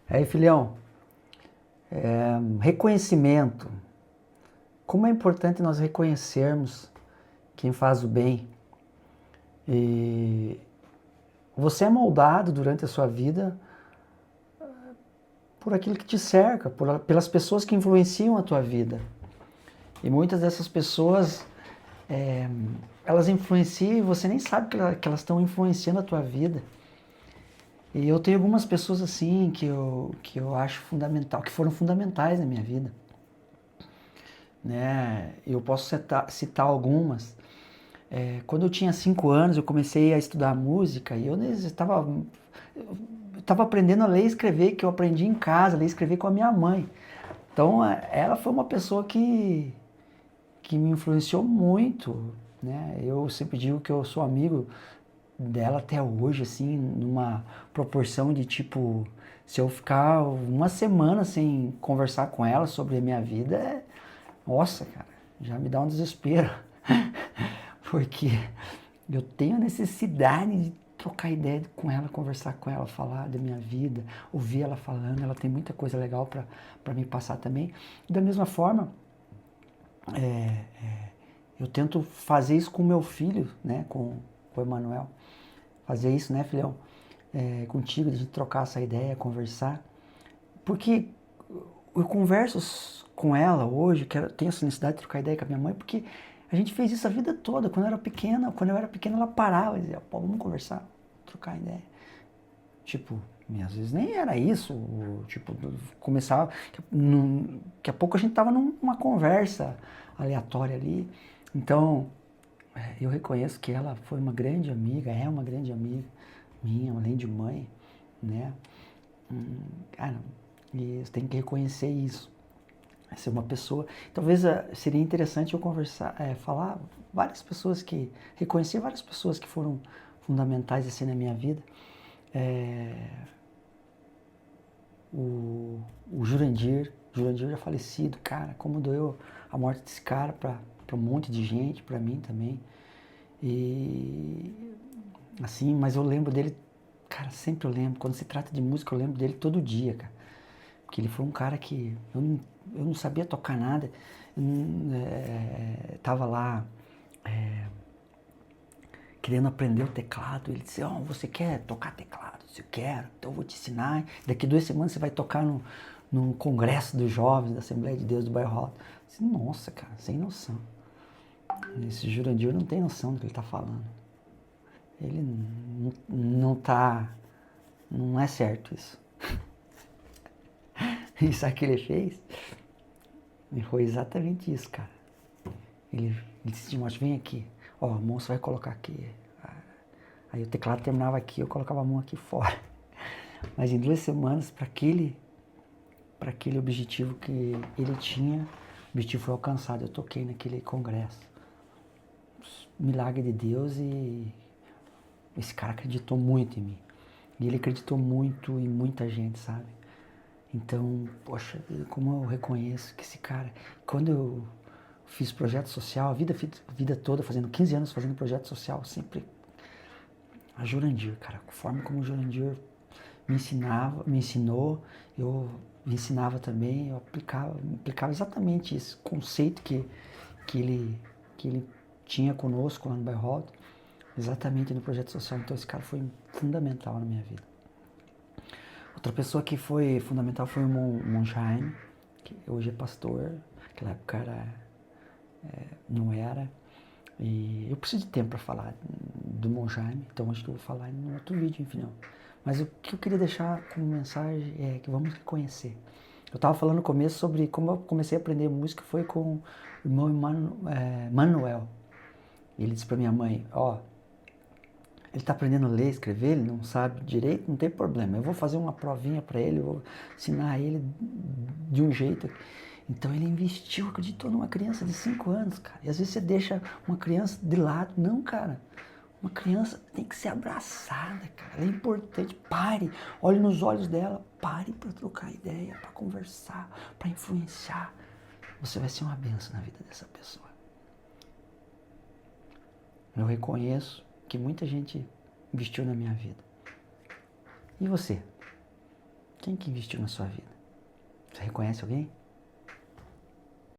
Aí, filhão, reconhecimento. Como é importante nós reconhecermos quem faz o bem. E você é moldado durante a sua vida por aquilo que te cerca, pelas pessoas que influenciam a tua vida. E muitas dessas pessoas, elas influenciam e você nem sabe que elas estão influenciando a tua vida. E eu tenho algumas pessoas assim que eu acho fundamental, que foram fundamentais na minha vida. Né? Eu posso citar algumas. Quando eu tinha 5 anos, eu comecei a estudar música e eu estava aprendendo a ler e escrever, que eu aprendi em casa, ler e escrever com a minha mãe. Então, ela foi uma pessoa que me influenciou muito, né? Eu sempre digo que eu sou amigo dela até hoje, assim, numa proporção de tipo, se eu ficar uma semana sem conversar com ela sobre a minha vida, nossa, cara, já me dá um desespero. Porque eu tenho a necessidade de trocar ideia com ela, conversar com ela, falar da minha vida, ouvir ela falando, ela tem muita coisa legal para me passar também. E da mesma forma, eu tento fazer isso com o meu filho, né, com o Emanuel. Fazer isso, né, filhão? Contigo, de a gente trocar essa ideia, conversar. Porque eu converso com ela hoje, tenho essa necessidade de trocar ideia com a minha mãe, porque a gente fez isso a vida toda. Quando eu era pequena, ela parava e dizia, pô, vamos conversar, trocar ideia. Tipo, e às vezes nem era isso, tipo, começava, daqui a pouco a gente tava numa conversa aleatória ali. Então, eu reconheço que ela foi uma grande amiga, é uma grande amiga minha, além de mãe, né? Cara, e você tem que reconhecer isso. Ser uma pessoa. Talvez seria interessante eu conversar, falar várias pessoas reconhecer várias pessoas que foram fundamentais assim na minha vida. É, o Jurandir já falecido, cara, como doeu a morte desse cara para um monte de gente, para mim também. E assim, mas eu lembro dele, cara, sempre eu lembro. Quando se trata de música, eu lembro dele todo dia, cara. Porque ele foi um cara que eu não sabia tocar nada. Tava lá querendo aprender o teclado. Ele disse, oh, você quer tocar teclado? Eu quero, então eu vou te ensinar. Daqui 2 semanas você vai tocar num congresso dos jovens da Assembleia de Deus do Bairro Alto. Eu disse, nossa, cara, sem noção. Esse Jurandir não tem noção do que ele está falando. Ele não tá. Não é certo isso. E sabe o que ele fez? E foi exatamente isso, cara. Ele disse, Timóteo, vem aqui. Ó, a mão você vai colocar aqui. Aí o teclado terminava aqui, eu colocava a mão aqui fora. Mas em 2 semanas, para aquele objetivo que ele tinha, o objetivo foi alcançado. Eu toquei naquele congresso. Milagre de Deus, e esse cara acreditou muito em mim. E ele acreditou muito em muita gente, sabe? Então, poxa, como eu reconheço que esse cara, quando eu fiz projeto social, a vida toda, fazendo 15 anos fazendo projeto social, sempre a Jurandir, cara, a forma como o Jurandir me ensinou, eu me ensinava também, eu aplicava exatamente esse conceito que, ele, que ele tinha conosco lá no Bairro Alto, exatamente no projeto social. Então esse cara foi fundamental na minha vida. Outra pessoa que foi fundamental foi o Monjaime, que hoje é pastor, naquela época não era. E eu preciso de tempo para falar do Monjaime, então acho que eu vou falar em outro vídeo, enfim. Não. Mas o que eu queria deixar como mensagem é que vamos reconhecer. Eu estava falando no começo sobre como eu comecei a aprender música, foi com o irmão Manuel. Ele disse para minha mãe, ó, ele está aprendendo a ler, escrever, ele não sabe direito, não tem problema. Eu vou fazer uma provinha para ele, eu vou ensinar ele de um jeito. Então ele investiu, acreditou numa criança de 5 anos, cara. E às vezes você deixa uma criança de lado. Não, cara. Uma criança tem que ser abraçada, cara. Ela é importante. Pare, olhe nos olhos dela. Pare para trocar ideia, para conversar, para influenciar. Você vai ser uma benção na vida dessa pessoa. Eu reconheço que muita gente investiu na minha vida. E você? Quem que investiu na sua vida? Você reconhece alguém?